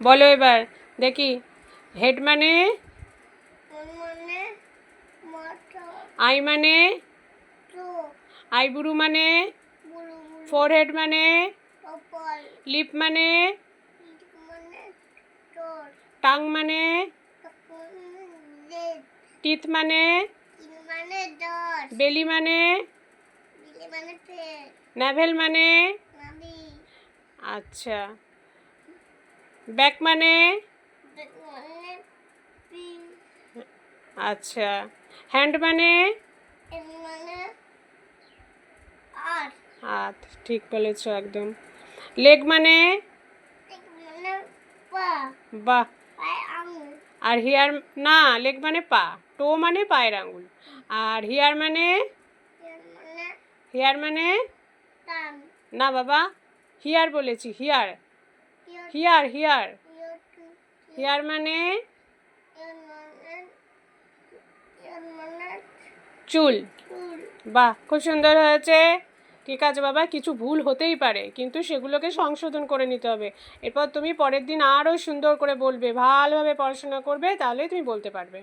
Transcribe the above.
বলো এবার দেখি। হেড মানে? আই মানে? আইবুড়ো মানে? ফোরহেড মানে? লিপ মানে? টাং মানে? টিথ মানে? বেলি মানে? নাভেল মানে? আচ্ছা। ব্যাক মানে? আচ্ছা। হ্যান্ড মানে? হাত, ঠিক বলেছো একদম। লেগ মানে? বাহ। আর হিয়ার না, লেগ মানে পা, টো মানে পায়ের আঙুল। আর হিয়ার মানে? হিয়ার মানে? না বাবা, হিয়ার বলেছি, হিয়ার। হিয়ার হিয়ার হিয়ার মানে? চুল। বাহ, খুব সুন্দর হয়েছে। ঠিক আছে বাবা, কিছু ভুল হতেই পারে, কিন্তু সেগুলোকে সংশোধন করে নিতে হবে। এরপর তুমি পরের দিন আরও সুন্দর করে বলবে, ভালোভাবে পড়াশোনা করবে, তাহলেই তুমি বলতে পারবে।